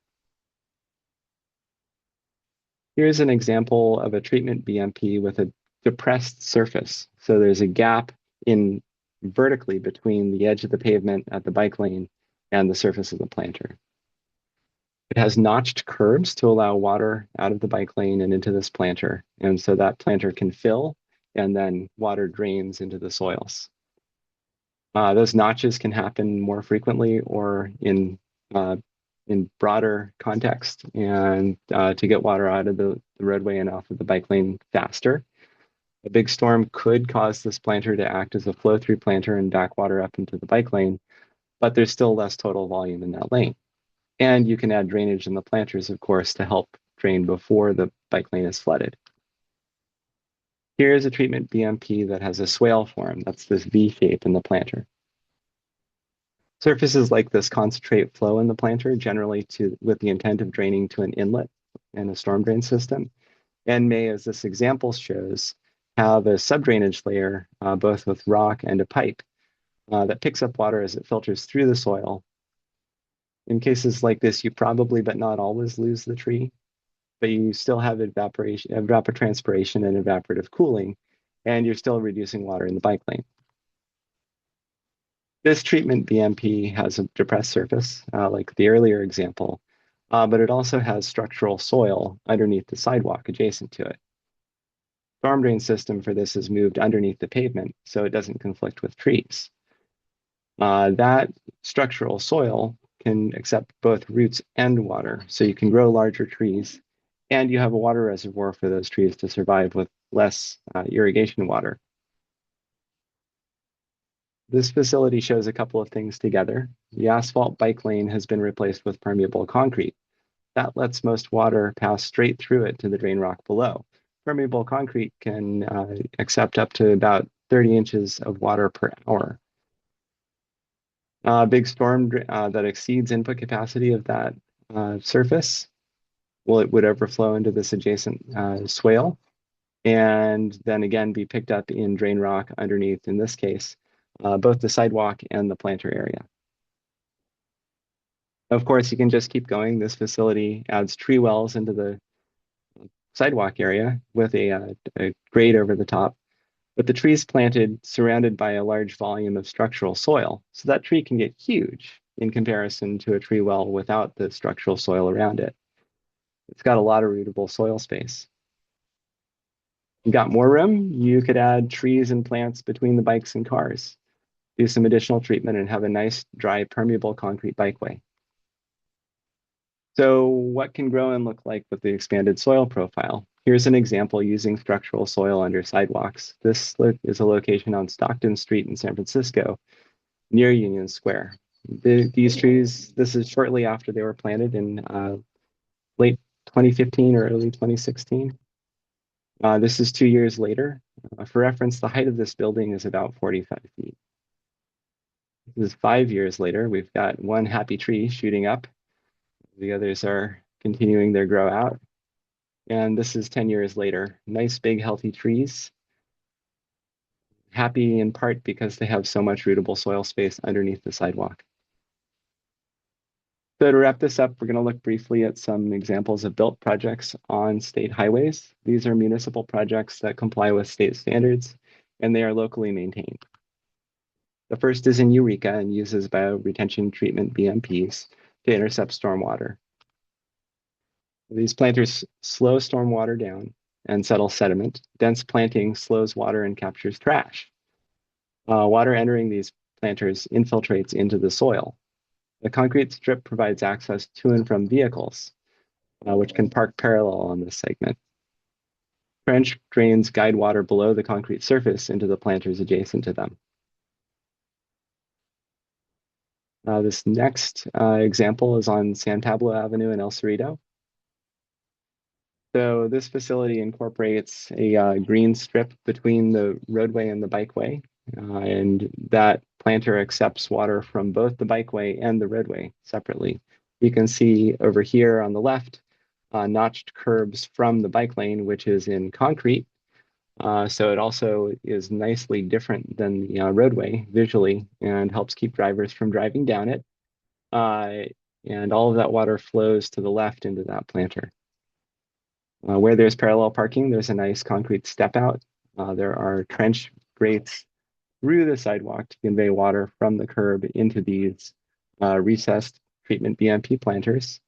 Speaker 3: Here's an example of a treatment BMP with a depressed surface. So there's a gap in vertically between the edge of the pavement at the bike lane and the surface of the planter. It has notched curbs to allow water out of the bike lane and into this planter. And so that planter can fill and then water drains into the soils. Those notches can happen more frequently or in broader context, and to get water out of the roadway and off of the bike lane faster. A big storm could cause this planter to act as a flow-through planter and back water up into the bike lane, but there's still less total volume in that lane. And you can add drainage in the planters, of course, to help drain before the bike lane is flooded. Here's a treatment BMP that has a swale form. That's this V shape in the planter. Surfaces like this concentrate flow in the planter, generally with the intent of draining to an inlet in a storm drain system, and may, as this example shows, have a subdrainage layer, both with rock and a pipe, that picks up water as it filters through the soil. In cases like this, you probably, but not always, lose the tree, but you still have evapotranspiration and evaporative cooling, and you're still reducing water in the bike lane. This treatment BMP has a depressed surface, like the earlier example, but it also has structural soil underneath the sidewalk adjacent to it. Storm drain system for this is moved underneath the pavement, so it doesn't conflict with trees. That structural soil can accept both roots and water, so you can grow larger trees, and you have a water reservoir for those trees to survive with less irrigation water. This facility shows a couple of things together. The asphalt bike lane has been replaced with permeable concrete. That lets most water pass straight through it to the drain rock below. Permeable concrete can accept up to about 30 inches of water per hour. A big storm that exceeds input capacity of that surface, well, it would overflow into this adjacent swale, and then again be picked up in drain rock underneath, in this case, both the sidewalk and the planter area. Of course, you can just keep going. This facility adds tree wells into the sidewalk area with a grate over the top, but the tree is planted surrounded by a large volume of structural soil. So that tree can get huge in comparison to a tree well without the structural soil around it. It's got a lot of rootable soil space. You got more room, you could add trees and plants between the bikes and cars, do some additional treatment, and have a nice, dry, permeable concrete bikeway. So what can grow and look like with the expanded soil profile? Here's an example using structural soil under sidewalks. This is a location on Stockton Street in San Francisco, near Union Square. These trees, this is shortly after they were planted in late 2015 or early 2016. This is 2 years later. For reference, the height of this building is about 45 feet. This is 5 years later. We've got one happy tree shooting up. The others are continuing their grow out. And this is 10 years later. Nice, big, healthy trees. Happy in part because they have so much rootable soil space underneath the sidewalk. So to wrap this up, we're going to look briefly at some examples of built projects on state highways. These are municipal projects that comply with state standards, and they are locally maintained. The first is in Eureka and uses bioretention treatment BMPs to intercept stormwater. These planters slow stormwater down and settle sediment. Dense planting slows water and captures trash. Water entering these planters infiltrates into the soil. The concrete strip provides access to and from vehicles, which can park parallel on this segment. Trench drains guide water below the concrete surface into the planters adjacent to them. This next example is on San Pablo Avenue in El Cerrito. So this facility incorporates a green strip between the roadway and the bikeway, and that planter accepts water from both the bikeway and the roadway separately. You can see over here on the left, notched curbs from the bike lane, which is in concrete. So it also is nicely different than the roadway visually and helps keep drivers from driving down it. And all of that water flows to the left into that planter. Where there's parallel parking, there's a nice concrete step out. There are trench grates through the sidewalk to convey water from the curb into these recessed treatment BMP planters.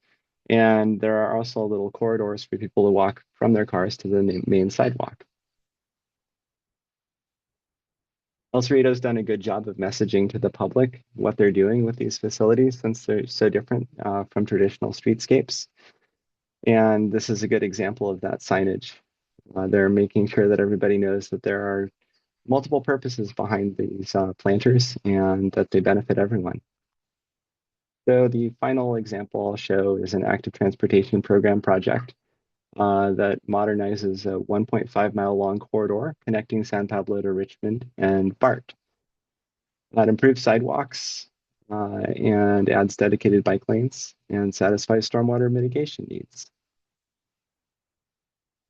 Speaker 3: And there are also little corridors for people to walk from their cars to the main sidewalk. El Cerrito's done a good job of messaging to the public what they're doing with these facilities since they're so different from traditional streetscapes. And this is a good example of that signage. They're making sure that everybody knows that there are multiple purposes behind these planters and that they benefit everyone. So the final example I'll show is an active transportation program project that modernizes a 1.5-mile long corridor connecting San Pablo to Richmond and BART. That improves sidewalks and adds dedicated bike lanes and satisfies stormwater mitigation needs.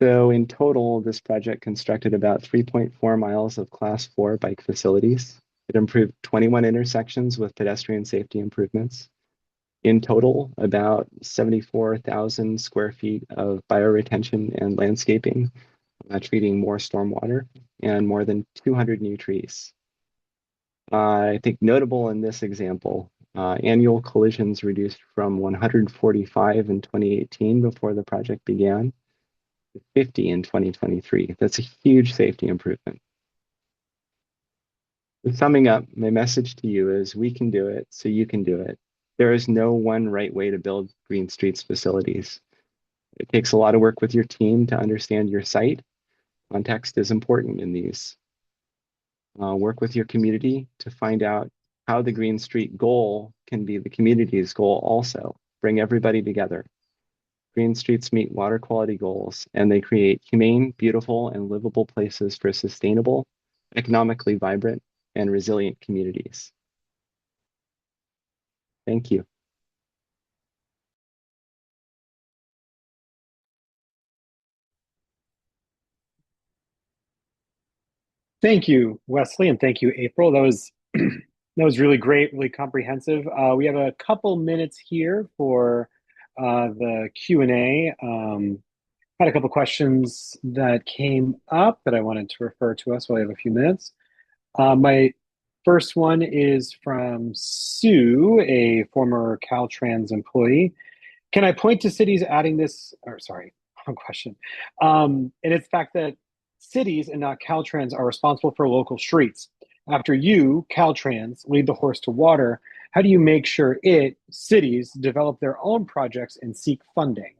Speaker 3: So in total, this project constructed about 3.4 miles of Class 4 bike facilities. It improved 21 intersections with pedestrian safety improvements. In total, about 74,000 square feet of bioretention and landscaping, treating more stormwater, and more than 200 new trees. I think notable in this example, annual collisions reduced from 145 in 2018 before the project began to 50 in 2023. That's a huge safety improvement. So summing up, my message to you is we can do it, so you can do it. There is no one right way to build green streets facilities. It takes a lot of work with your team to understand your site. Context is important in these. Work with your community to find out how the Green Street goal can be the community's goal also. Bring everybody together. Green streets meet water quality goals, and they create humane, beautiful, and livable places for sustainable, economically vibrant, and resilient communities. Thank you.
Speaker 1: Thank you, Wesley, and thank you, April. That was that was really great, really comprehensive. We have a couple minutes here for the Q&A. Had a couple questions that came up that I wanted to refer to us while we have a few minutes. My first one is from Sue, a former Caltrans employee. Can I point to cities adding this, or sorry, wrong question. And it's the fact that cities and not Caltrans are responsible for local streets. After you, Caltrans, lead the horse to water, how do you make sure cities, develop their own projects and seek funding?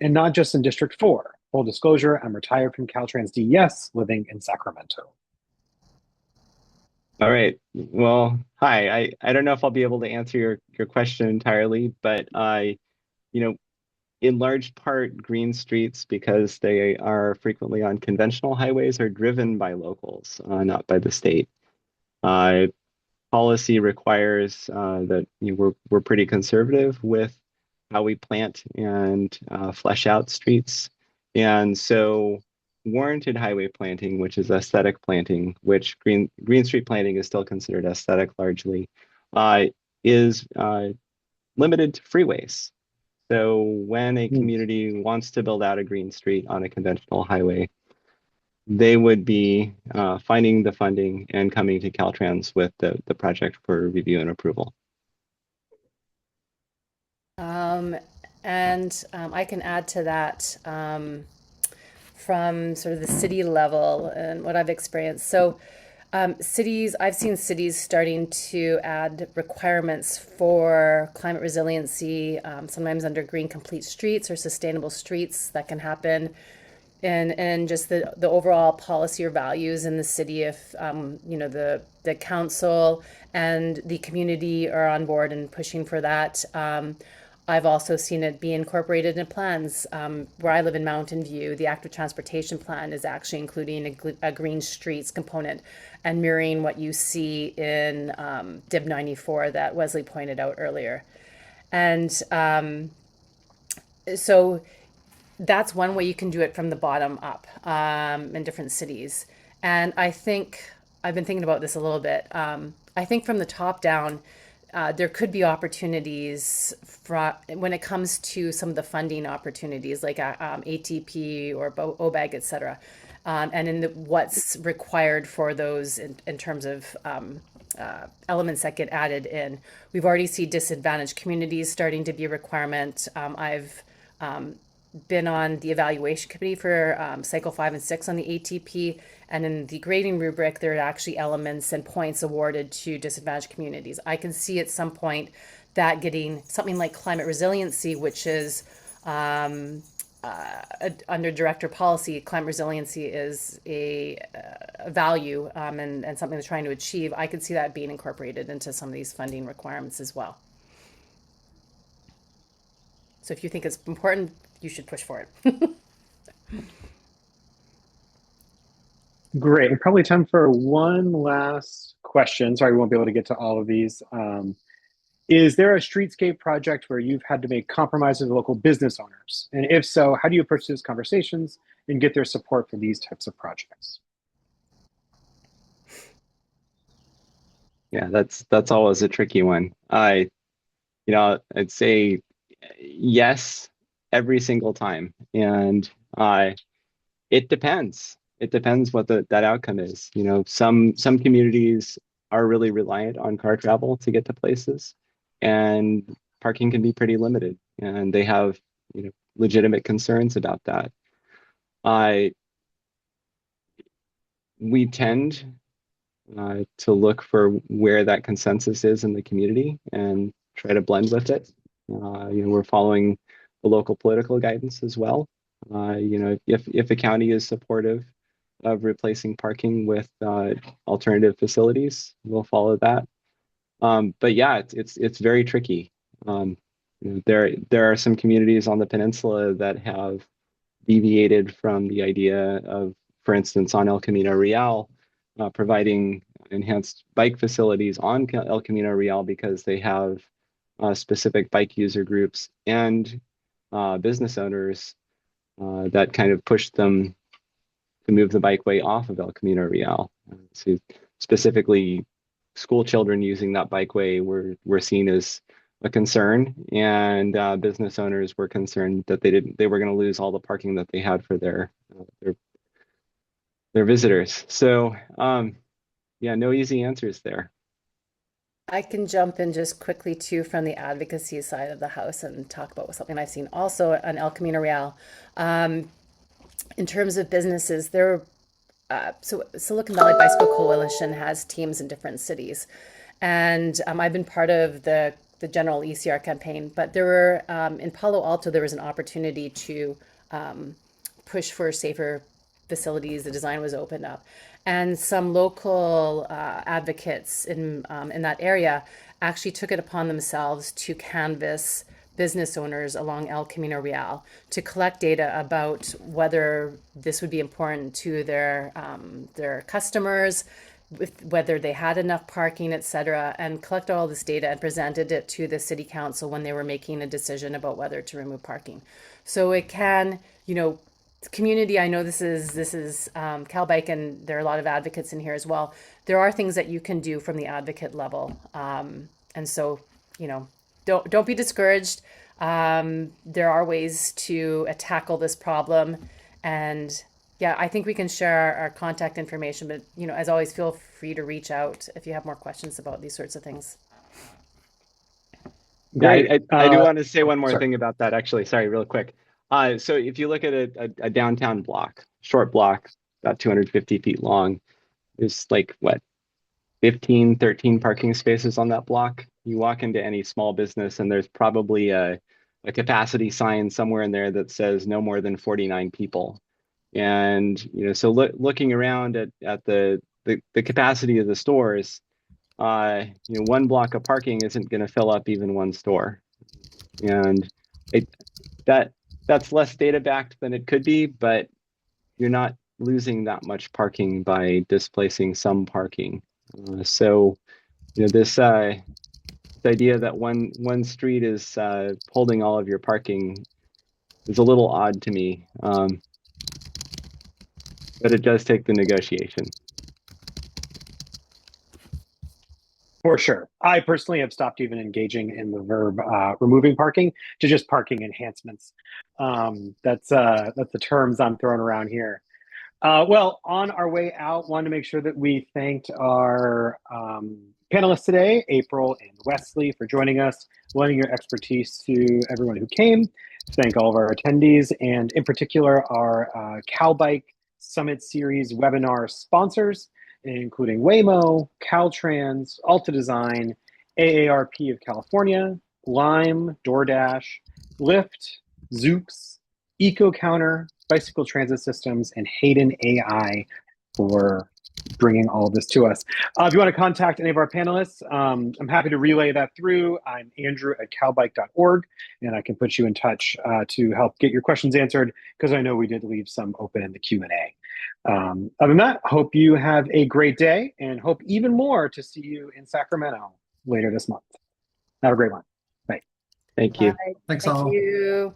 Speaker 1: And not just in District 4. Full disclosure, I'm retired from Caltrans DES, living in Sacramento.
Speaker 3: All right. Well, hi. I don't know if I'll be able to answer your question entirely, but in large part, green streets, because they are frequently on conventional highways, are driven by locals, not by the state. Policy requires that we're pretty conservative with how we plant and flesh out streets. And so warranted highway planting, which is aesthetic planting, which green street planting is still considered aesthetic largely, is limited to freeways. So when a community wants to build out a green street on a conventional highway, they would be finding the funding and coming to Caltrans with the project for review and approval.
Speaker 2: I can add to that from sort of the city level and what I've experienced. So I've seen cities starting to add requirements for climate resiliency, sometimes under green complete streets or sustainable streets. That can happen and just the overall policy or values in the city if the council and the community are on board and pushing for that. I've also seen it be incorporated in plans. Where I live in Mountain View, the active transportation plan is actually including a green streets component and mirroring what you see in DIB 94 that Wesley pointed out earlier. And so that's one way you can do it from the bottom up in different cities. And I think I've been thinking about this a little bit. I think from the top down, there could be opportunities when it comes to some of the funding opportunities like ATP or OBAG, et cetera, and in what's required for those in terms of elements that get added in. We've already seen disadvantaged communities starting to be a requirement. I've been on the evaluation committee for cycle 5 and 6 on the ATP. And in the grading rubric, there are actually elements and points awarded to disadvantaged communities. I can see at some point that getting something like climate resiliency, which is under director policy, climate resiliency is a value and something they're trying to achieve. I could see that being incorporated into some of these funding requirements as well. So if you think it's important, you should push for it.
Speaker 1: Great. And probably time for one last question. Sorry, we won't be able to get to all of these. Is there a streetscape project where you've had to make compromises with local business owners? And if so, how do you approach those conversations and get their support for these types of projects?
Speaker 3: Yeah, that's always a tricky one. I'd say yes every single time, and it depends. It depends what that outcome is. Some communities are really reliant on car travel to get to places, and parking can be pretty limited, and they have legitimate concerns about that. We tend to look for where that consensus is in the community and try to blend with it. We're following the local political guidance as well. If a county is supportive of replacing parking with alternative facilities, we'll follow that. But yeah, it's very tricky. There are some communities on the peninsula that have deviated from the idea of, for instance, on El Camino Real, providing enhanced bike facilities on El Camino Real because they have specific bike user groups and business owners that kind of push them to move the bikeway off of El Camino Real. So specifically, school children using that bikeway were seen as a concern, and business owners were concerned that they were going to lose all the parking that they had for their visitors. So yeah, no easy answers there.
Speaker 2: I can jump in just quickly too from the advocacy side of the house and talk about something I've seen also on El Camino Real. In terms of businesses, so Silicon Valley Bicycle Coalition has teams in different cities, and I've been part of the general ECR campaign. But there were in Palo Alto, there was an opportunity to push for safer facilities. The design was opened up, and some local advocates in that area actually took it upon themselves to canvass business owners along El Camino Real to collect data about whether this would be important to their customers, whether they had enough parking, et cetera, and collect all this data and presented it to the city council when they were making a decision about whether to remove parking. So it can, community, I know this is Cal Bike, and there are a lot of advocates in here as well. There are things that you can do from the advocate level. And so, don't be discouraged. There are ways to tackle this problem. And yeah, I think we can share our contact information, but as always, feel free to reach out if you have more questions about these sorts of things.
Speaker 3: Yeah, I do want to say one more thing about that, actually. Sorry, real quick. So if you look at a downtown block, short block, about 250 feet long, there's like, 15, 13 parking spaces on that block. You walk into any small business and there's probably a capacity sign somewhere in there that says no more than 49 people. And, so looking around at the capacity of the stores, one block of parking isn't going to fill up even one store. And that's less data backed than it could be, but you're not losing that much parking by displacing some parking. So, this idea that one street is holding all of your parking is a little odd to me, but it does take the negotiation.
Speaker 1: For sure. I personally have stopped even engaging in the verb removing parking to just parking enhancements. That's the terms I'm throwing around here. Well, on our way out, wanted to make sure that we thanked our panelists today, April and Wesley, for joining us, lending your expertise to everyone who came. Thank all of our attendees, and in particular, our CalBike Summit Series webinar sponsors, including Waymo, Caltrans, Alta Design, AARP of California, Lime, DoorDash, Lyft, Zoox, EcoCounter, Bicycle Transit Systems, and Hayden AI for bringing all of this to us. If you want to contact any of our panelists, I'm happy to relay that through. I'm Andrew at calbike.org, and I can put you in touch to help get your questions answered, because I know we did leave some open in the Q&A. Other than that, hope you have a great day, and hope even more to see you in Sacramento later this month. Have a great one. Bye.
Speaker 3: Thank you.
Speaker 2: Bye.
Speaker 4: Thanks
Speaker 2: Thank
Speaker 4: all.
Speaker 2: you.